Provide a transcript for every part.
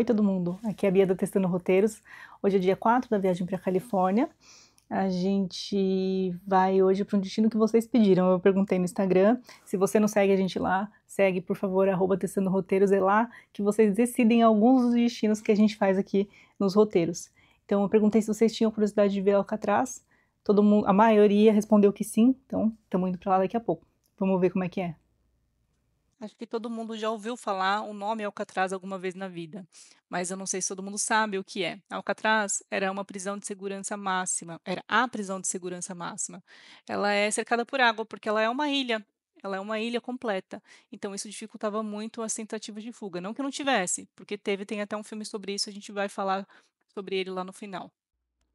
todo mundo. Aqui é a Bia da Testando Roteiros. Hoje é dia 4 da viagem para a Califórnia. A gente vai hoje para um destino que vocês pediram. Eu perguntei no Instagram. Se você não segue a gente lá, segue, por favor, @Testando Roteiros. É lá que vocês decidem alguns dos destinos que a gente faz aqui nos roteiros. Então, eu perguntei se vocês tinham curiosidade de ver Alcatraz. Todo mundo, a maioria respondeu que sim. Então, estamos indo para lá daqui a pouco. Vamos ver como é que é. Acho que todo mundo já ouviu falar o nome Alcatraz alguma vez na vida, mas eu não sei se todo mundo sabe o que é. Alcatraz era uma prisão de segurança máxima, era a prisão de segurança máxima. Ela é cercada por água porque ela é uma ilha completa. Então isso dificultava muito as tentativas de fuga. Não que não tivesse, porque tem até um filme sobre isso, a gente vai falar sobre ele lá no final.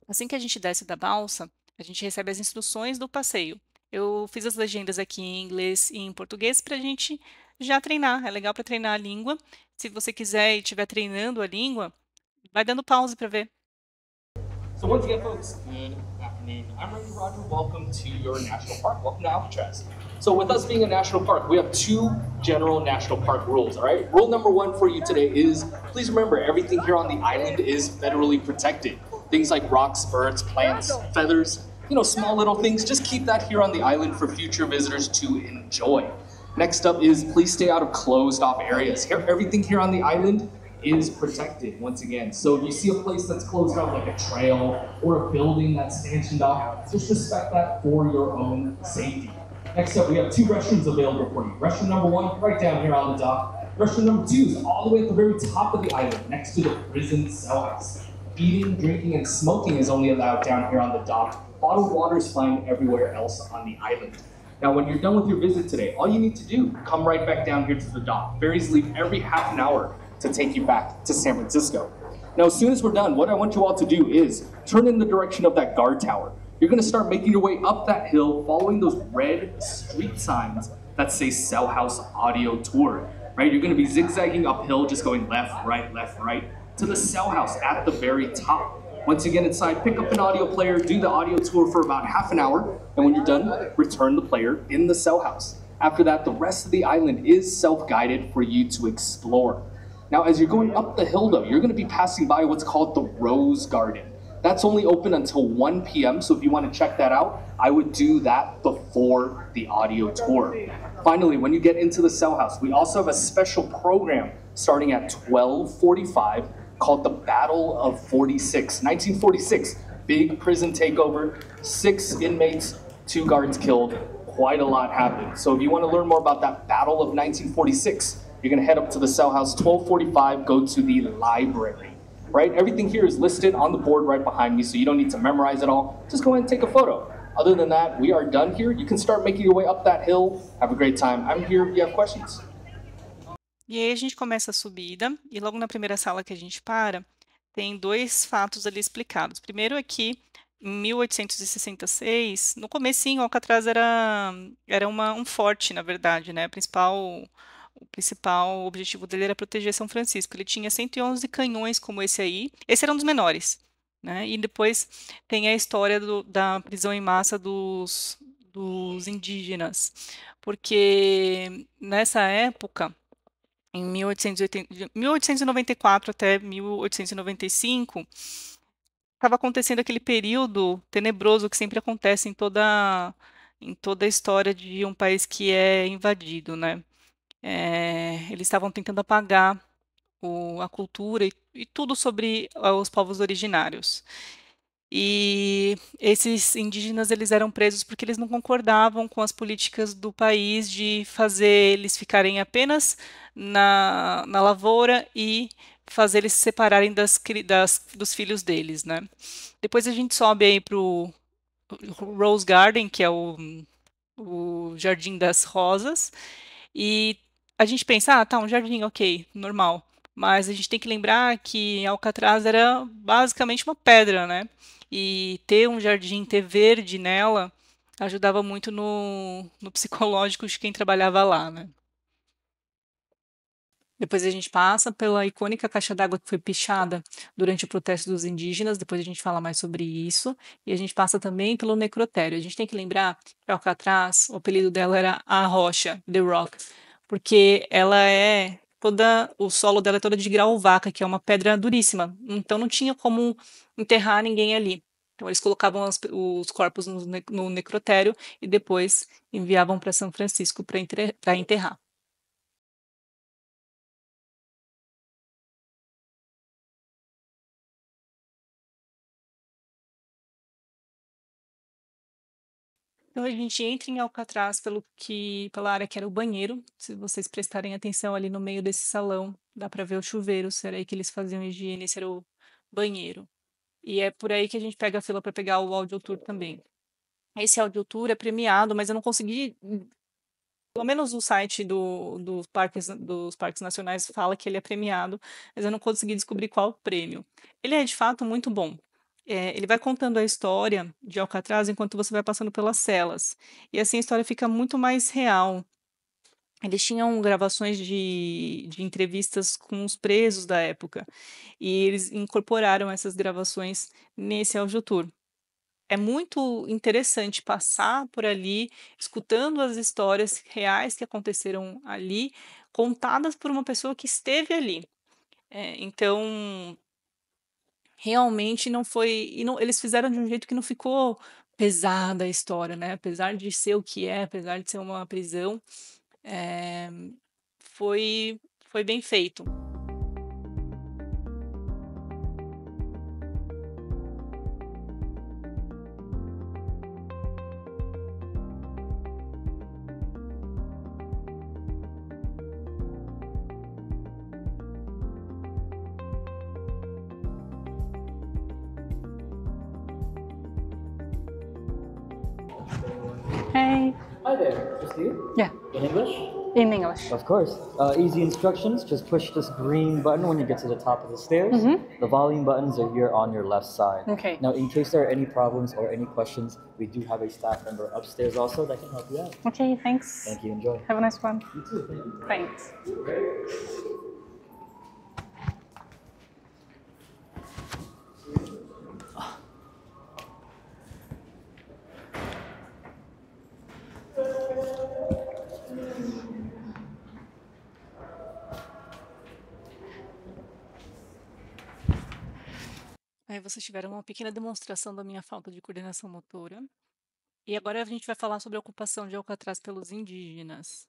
Assim que a gente desce da balsa, a gente recebe as instruções do passeio. Eu fiz as legendas aqui em inglês e em português para a gente já treinar. É legal para treinar a língua. Se você quiser e estiver treinando a língua, vai dando pause para ver. So once again, folks, good afternoon. I'm Randy Roger. Welcome to your national park. Welcome to Alcatraz. So with us being a national park, we have two general national park rules, all right? Rule number one for you today is, please remember, everything here on the island is federally protected. Things like rocks, birds, plants, feathers, small little things. Just keep that here on the island for future visitors to enjoy. Next up is, please stay out of closed off areas. Everything here on the island is protected once again. So if you see a place that's closed off, like a trail or a building that's sanctioned off, just respect that for your own safety. Next up, we have two restrooms available for you. Restroom number one, right down here on the dock. Restroom number two is all the way at the very top of the island, next to the prison cell house. Eating, drinking, and smoking is only allowed down here on the dock. Bottled water is fine everywhere else on the island. Now, when you're done with your visit today, all you need to do, come right back down here to the dock. Ferries leave every half an hour to take you back to San Francisco. Now, as soon as we're done, what I want you all to do is turn in the direction of that guard tower. You're gonna start making your way up that hill, following those red street signs that say Cell House Audio Tour, right? You're gonna be zigzagging uphill, just going left, right, to the Cell House at the very top. Once you get inside, pick up an audio player, do the audio tour for about half an hour, and when you're done, return the player in the Cell House. After that, the rest of the island is self-guided for you to explore. Now, as you're going up the hill, though, you're going to be passing by what's called the Rose Garden. That's only open until 1 p.m., so if you want to check that out, I would do that before the audio tour. Finally, when you get into the Cell House, we also have a special program starting at 12:45 called the Battle of 46. 1946, big prison takeover, 6 inmates, 2 guards killed, quite a lot happened. So if you want to learn more about that Battle of 1946, you're gonna head up to the Cell House, 12:45, go to the library, right? Everything here is listed on the board right behind me, so you don't need to memorize it all. Just go ahead and take a photo. Other than that, we are done here. You can start making your way up that hill. Have a great time. I'm here if you have questions. E aí a gente começa a subida, e logo na primeira sala que a gente para, tem 2 fatos ali explicados. Primeiro é que, em 1866, no comecinho, Alcatraz era um forte, na verdade, né? O principal objetivo dele era proteger São Francisco. Ele tinha 111 canhões como esse aí. Esse era um dos menores, né? E depois tem a história da prisão em massa dos indígenas, porque nessa época, em 1880, de 1894 até 1895, estava acontecendo aquele período tenebroso que sempre acontece em toda a história de um país que é invadido, né? Eles estavam tentando apagar a cultura e tudo sobre os povos originários. E esses indígenas eles eram presos porque eles não concordavam com as políticas do país de fazer eles ficarem apenas na lavoura e fazer eles se separarem dos filhos deles, né? Depois a gente sobe aí para o Rose Garden, que é o Jardim das Rosas, e a gente pensa, tá, um jardim, ok, normal. Mas a gente tem que lembrar que Alcatraz era basicamente uma pedra, né? E ter um jardim, ter verde nela, ajudava muito no psicológico de quem trabalhava lá, né? Depois a gente passa pela icônica caixa d'água que foi pichada durante o protesto dos indígenas, depois a gente fala mais sobre isso, e a gente passa também pelo necrotério. A gente tem que lembrar que Alcatraz, o apelido dela era a Rocha, The Rock, porque ela é toda o solo dela é toda de grauvaca, que é uma pedra duríssima, então não tinha como enterrar ninguém ali. Então eles colocavam os corpos no necrotério e depois enviavam para São Francisco para enterrar. Então a gente entra em Alcatraz pela área que era o banheiro. Se vocês prestarem atenção ali no meio desse salão, dá para ver o chuveiro, era aí que eles faziam higiene, esse era o banheiro. E é por aí que a gente pega a fila para pegar o audio tour também. Esse audio tour é premiado, mas eu não consegui, pelo menos o site dos parques nacionais fala que ele é premiado, mas eu não consegui descobrir qual o prêmio. Ele é de fato muito bom. Ele vai contando a história de Alcatraz enquanto você vai passando pelas celas. E assim a história fica muito mais real. Eles tinham gravações de entrevistas com os presos da época. E eles incorporaram essas gravações nesse audiotour. É muito interessante passar por ali, escutando as histórias reais que aconteceram ali, contadas por uma pessoa que esteve ali. Então, realmente não foi. E não, eles fizeram de um jeito que não ficou pesada a história, né? Apesar de ser o que é, apesar de ser uma prisão, eh, foi bem feito. Hey. Hi there, just you? Yeah, In English? in English. Of course. Easy instructions, just push this green button when you get to the top of the stairs. The volume buttons are here on your left side. Okay. Now, in case there are any problems or any questions, we do have a staff member upstairs also that can help you out. Okay, thanks. Thank you, enjoy. Have a nice one. You too, thank you. Thanks. Aí vocês tiveram uma pequena demonstração da minha falta de coordenação motora. E agora a gente vai falar sobre a ocupação de Alcatraz pelos indígenas.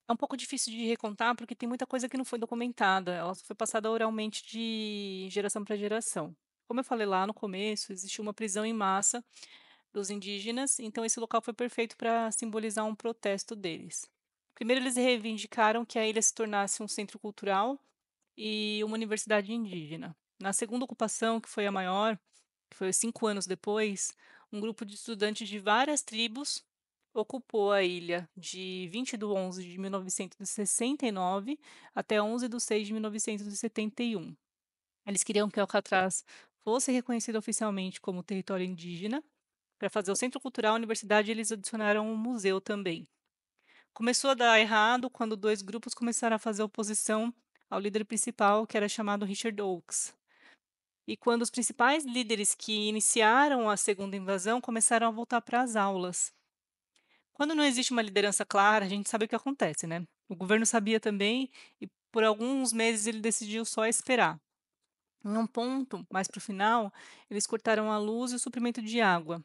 É um pouco difícil de recontar porque tem muita coisa que não foi documentada, ela só foi passada oralmente de geração para geração. Como eu falei lá no começo, existiu uma prisão em massa dos indígenas, então esse local foi perfeito para simbolizar um protesto deles. Primeiro, eles reivindicaram que a ilha se tornasse um centro cultural e uma universidade indígena. Na segunda ocupação, que foi a maior, que foi 5 anos depois, um grupo de estudantes de várias tribos ocupou a ilha de 20 de 11 de 1969 até 11 de 6 de 1971. Eles queriam que Alcatraz fosse reconhecido oficialmente como território indígena. Para fazer o centro cultural, a universidade, eles adicionaram um museu também. Começou a dar errado quando dois grupos começaram a fazer oposição ao líder principal, que era chamado Richard Oakes. E quando os principais líderes que iniciaram a segunda invasão começaram a voltar para as aulas. Quando não existe uma liderança clara, a gente sabe o que acontece, né? O governo sabia também e por alguns meses ele decidiu só esperar. Em um ponto, mais para o final, eles cortaram a luz e o suprimento de água.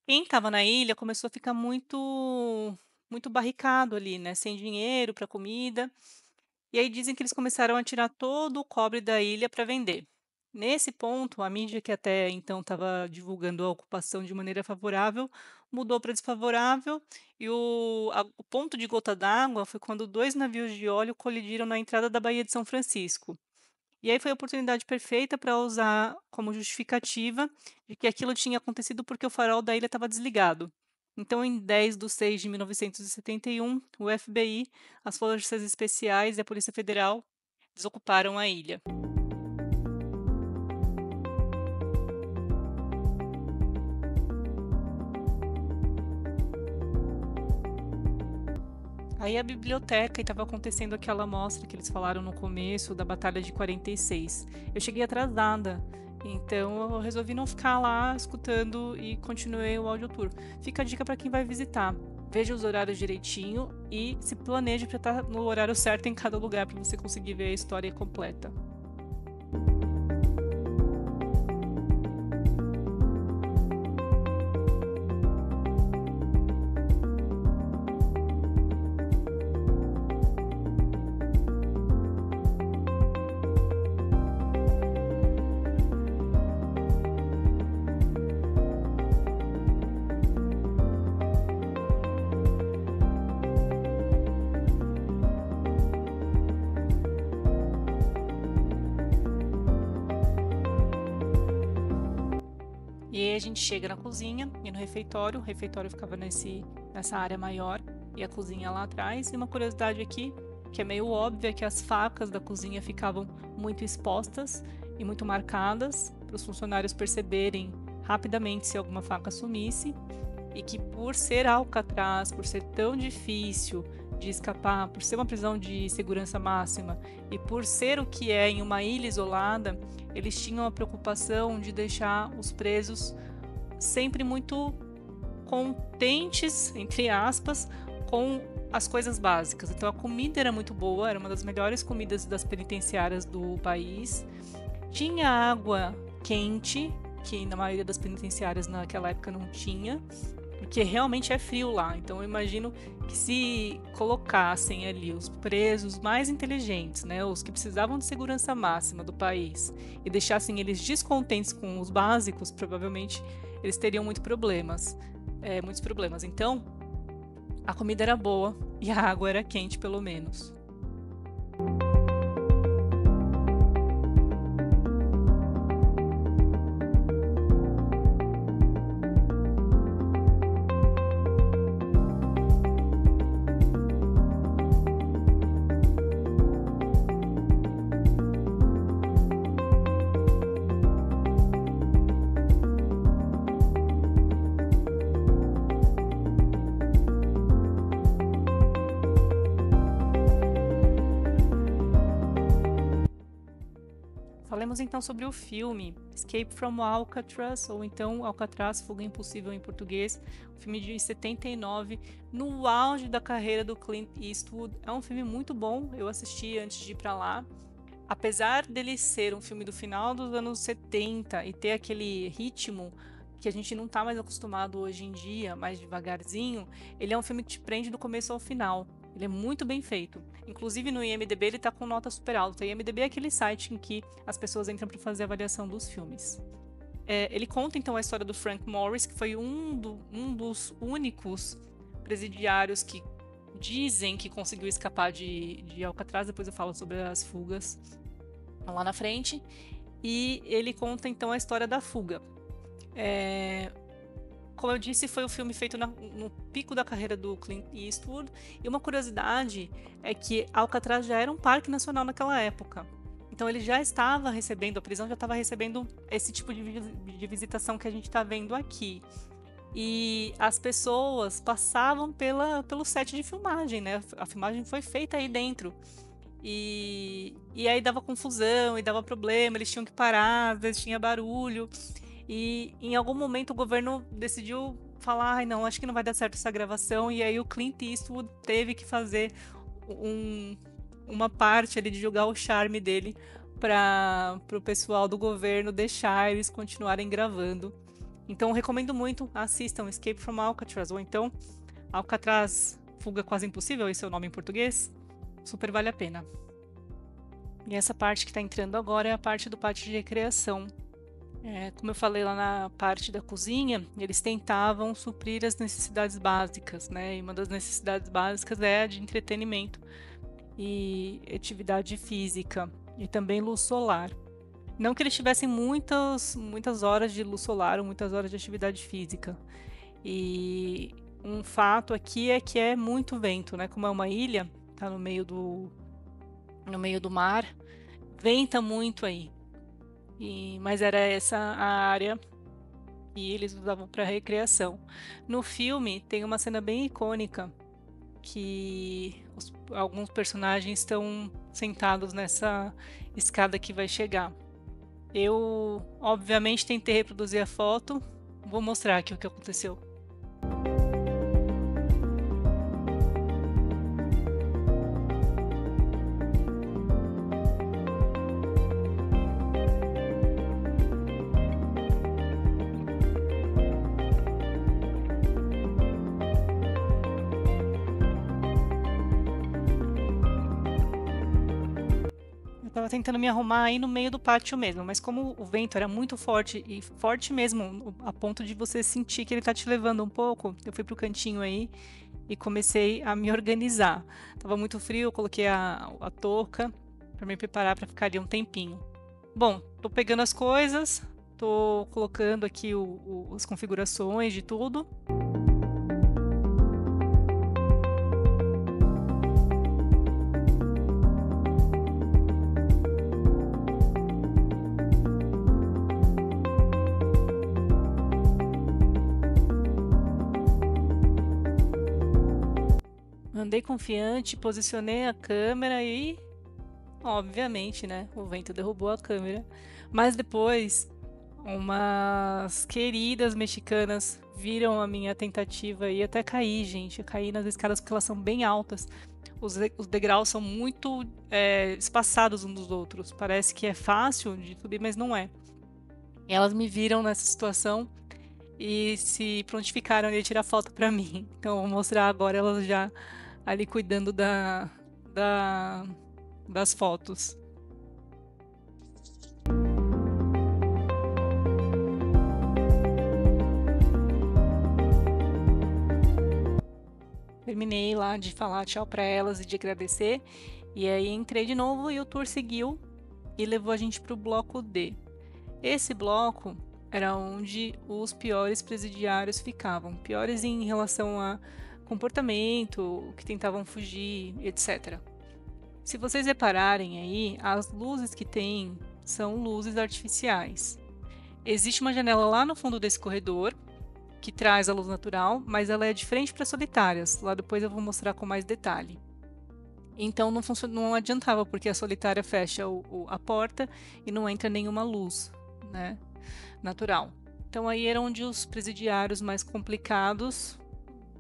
Quem estava na ilha começou a ficar muito barricado ali, né? Sem dinheiro para comida. E aí dizem que eles começaram a tirar todo o cobre da ilha para vender. Nesse ponto, a mídia que até então estava divulgando a ocupação de maneira favorável mudou para desfavorável e o ponto de gota d'água foi quando dois navios de óleo colidiram na entrada da Baía de São Francisco. E aí foi a oportunidade perfeita para usar como justificativa de que aquilo tinha acontecido porque o farol da ilha estava desligado. Então, em 10 de 6 de 1971, o FBI, as Forças Especiais e a Polícia Federal desocuparam a ilha. Aí a biblioteca, e estava acontecendo aquela mostra que eles falaram no começo da Batalha de 46. Eu cheguei atrasada, então eu resolvi não ficar lá escutando e continuei o audiotour. Fica a dica para quem vai visitar. veja os horários direitinho e se planeje para estar no horário certo em cada lugar para você conseguir ver a história completa. E aí a gente chega na cozinha e no refeitório. O refeitório ficava nessa área maior e a cozinha lá atrás. E uma curiosidade aqui, que é meio óbvia, é que as facas da cozinha ficavam muito expostas e muito marcadas para os funcionários perceberem rapidamente se alguma faca sumisse. E que por ser Alcatraz, por ser tão difícil de escapar, por ser uma prisão de segurança máxima e por ser o que é em uma ilha isolada, eles tinham a preocupação de deixar os presos sempre muito contentes, entre aspas, com as coisas básicas. Então a comida era muito boa, era uma das melhores comidas das penitenciárias do país. Tinha água quente, que na maioria das penitenciárias naquela época não tinha, porque realmente é frio lá. Então eu imagino que se colocassem ali os presos mais inteligentes, né, os que precisavam de segurança máxima do país, e deixassem eles descontentes com os básicos, provavelmente eles teriam muitos problemas. Então a comida era boa e a água era quente, pelo menos. Falemos então sobre o filme Escape from Alcatraz, ou então Alcatraz, Fuga Impossível em português, um filme de 79, no auge da carreira do Clint Eastwood. É um filme muito bom, eu assisti antes de ir para lá. Apesar dele ser um filme do final dos anos 70 e ter aquele ritmo que a gente não está mais acostumado hoje em dia, mais devagarzinho, ele é um filme que te prende do começo ao final. Ele é muito bem feito. Inclusive no IMDb ele está com nota super alta. O IMDb é aquele site em que as pessoas entram para fazer a avaliação dos filmes. Ele conta então a história do Frank Morris, que foi um dos únicos presidiários que dizem que conseguiu escapar de Alcatraz. Depois eu falo sobre as fugas lá na frente. E ele conta então a história da fuga. Como eu disse, foi um filme feito no pico da carreira do Clint Eastwood. E uma curiosidade é que Alcatraz já era um parque nacional naquela época. Então ele já estava recebendo, a prisão já estava recebendo esse tipo de visitação que a gente está vendo aqui. E as pessoas passavam pelo set de filmagem, né? A filmagem foi feita aí dentro. E aí dava confusão, e dava problema, eles tinham que parar, às vezes tinha barulho. E em algum momento o governo decidiu falar, ai não, acho que não vai dar certo essa gravação, e aí o Clint Eastwood teve que fazer uma parte ali de jogar o charme dele para o pessoal do governo deixar eles continuarem gravando. Então recomendo muito, assistam Escape from Alcatraz, ou então Alcatraz, Fuga Quase Impossível, esse é o nome em português, super vale a pena. E essa parte que está entrando agora é a parte do pátio de recreação. Como eu falei lá na parte da cozinha, eles tentavam suprir as necessidades básicas, né? E uma das necessidades básicas é a de entretenimento e atividade física e também luz solar. Não que eles tivessem muitas horas de luz solar ou muitas horas de atividade física. E um fato aqui é que é muito vento, né? Como é uma ilha, tá no meio do mar, venta muito aí. Mas era essa a área que eles usavam para recreação. No filme tem uma cena bem icônica que alguns personagens estão sentados nessa escada que vai chegar. Eu, obviamente, tentei reproduzir a foto. Vou mostrar aqui o que aconteceu. Tava tentando me arrumar aí no meio do pátio mesmo, mas como o vento era muito forte e forte mesmo, a ponto de você sentir que ele tá te levando um pouco, eu fui pro cantinho aí e comecei a me organizar. Tava muito frio, eu coloquei a touca para me preparar para ficar ali um tempinho. Bom, tô pegando as coisas, tô colocando aqui as configurações de tudo. Andei confiante, posicionei a câmera e, obviamente, né, o vento derrubou a câmera. Mas depois, umas queridas mexicanas viram a minha tentativa e até caí, gente. Eu caí nas escadas porque elas são bem altas. Os degraus são muito espaçados uns dos outros. Parece que é fácil de subir, mas não é. E elas me viram nessa situação e se prontificaram a tirar foto pra mim. Então eu vou mostrar agora elas já ali cuidando das fotos. Terminei lá de falar tchau pra elas e de agradecer. E aí entrei de novo e o tour seguiu e levou a gente pro bloco D. Esse bloco era onde os piores presidiários ficavam. Piores em relação a comportamento, que tentavam fugir, etc. Se vocês repararem aí, as luzes que tem são luzes artificiais. Existe uma janela lá no fundo desse corredor que traz a luz natural, mas ela é de frente para solitárias. Lá depois eu vou mostrar com mais detalhe. Então não adiantava, porque a solitária fecha a porta e não entra nenhuma luz, né, natural. Então aí era onde os presidiários mais complicados,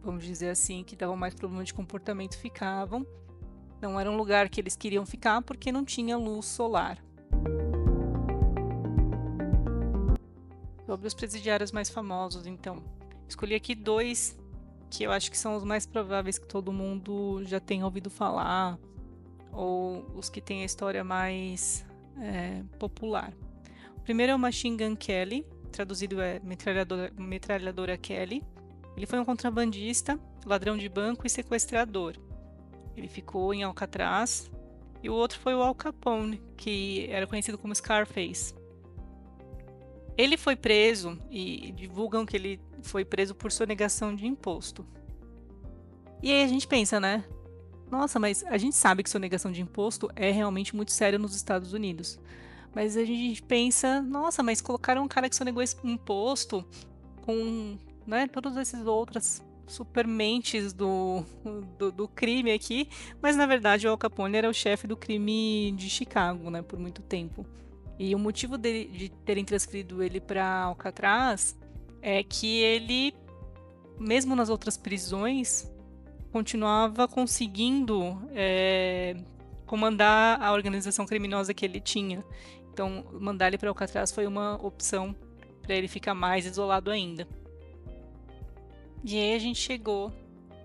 vamos dizer assim, que davam mais problema de comportamento, ficavam. Não era um lugar que eles queriam ficar porque não tinha luz solar. Sobre os presidiários mais famosos, então, escolhi aqui 2 que eu acho que são os mais prováveis que todo mundo já tenha ouvido falar, ou os que têm a história mais popular. O primeiro é o Machine Gun Kelly, traduzido é metralhadora Kelly. Ele foi um contrabandista, ladrão de banco e sequestrador. Ele ficou em Alcatraz. E o outro foi o Al Capone, que era conhecido como Scarface. Ele foi preso e divulgam que ele foi preso por sonegação de imposto. E aí a gente pensa, né? Nossa, mas a gente sabe que sonegação de imposto é realmente muito sério nos Estados Unidos. Mas a gente pensa, nossa, mas colocaram um cara que sonegou esse imposto com, né, todas essas outras supermentes do crime aqui. Mas na verdade o Al Capone era o chefe do crime de Chicago, né, por muito tempo. E o motivo de terem transferido ele para Alcatraz é que ele, mesmo nas outras prisões, continuava conseguindo comandar a organização criminosa que ele tinha. Então, mandar ele para Alcatraz foi uma opção para ele ficar mais isolado ainda. E aí a gente chegou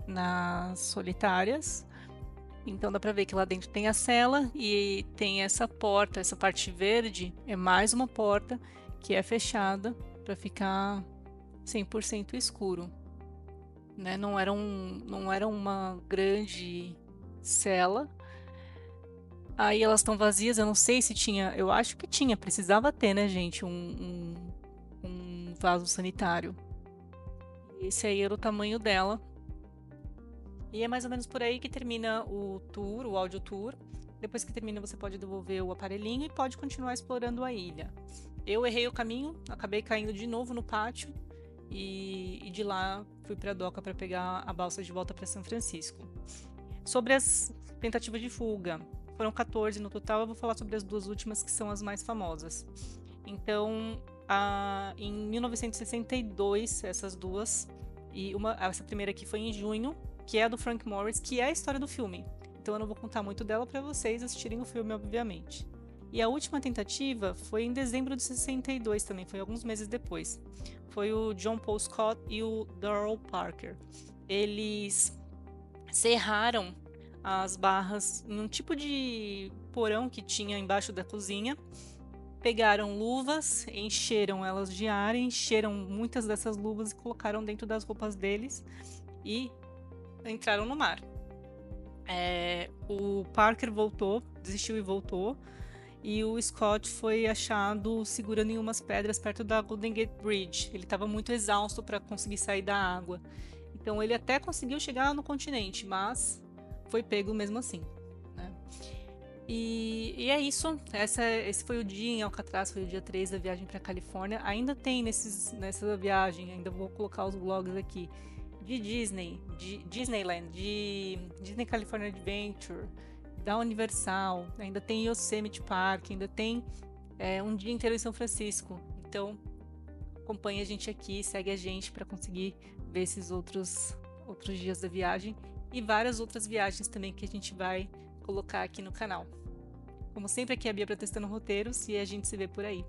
nas solitárias. Então dá pra ver que lá dentro tem a cela e tem essa porta, essa parte verde é mais uma porta que é fechada para ficar 100% escuro, né? Não era uma grande cela. Aí elas estão vazias, eu não sei se tinha, eu acho que tinha, precisava ter, né, gente, um vaso sanitário. Esse aí era o tamanho dela. E é mais ou menos por aí que termina o tour, o audio tour. Depois que termina, você pode devolver o aparelhinho e pode continuar explorando a ilha. Eu errei o caminho, acabei caindo de novo no pátio e de lá fui para a doca para pegar a balsa de volta para São Francisco. Sobre as tentativas de fuga, foram 14 no total, eu vou falar sobre as 2 últimas que são as mais famosas. Então, em 1962, essas 2, e essa primeira aqui foi em junho, que é a do Frank Morris, que é a história do filme. Então eu não vou contar muito dela para vocês assistirem o filme, obviamente. E a última tentativa foi em dezembro de 62 também, foi alguns meses depois. Foi o John Paul Scott e o Darrell Parker. Eles serraram as barras em um tipo de porão que tinha embaixo da cozinha, pegaram luvas, encheram elas de ar, encheram muitas dessas luvas e colocaram dentro das roupas deles e entraram no mar. O Parker voltou, desistiu e voltou, e o Scott foi achado segurando em umas pedras perto da Golden Gate Bridge. Ele estava muito exausto para conseguir sair da água. Então ele até conseguiu chegar no continente, mas foi pego mesmo assim, né? E é isso. Esse foi o dia em Alcatraz, foi o dia 3 da viagem para Califórnia. Ainda tem nessa viagem, ainda vou colocar os vlogs aqui, de Disney, de Disneyland, de Disney California Adventure, da Universal, ainda tem Yosemite Park, ainda tem um dia inteiro em São Francisco. Então, acompanha a gente aqui, segue a gente para conseguir ver esses outros dias da viagem e várias outras viagens também que a gente vai colocar aqui no canal. Como sempre, aqui é a Bia para Testando Roteiros e a gente se vê por aí.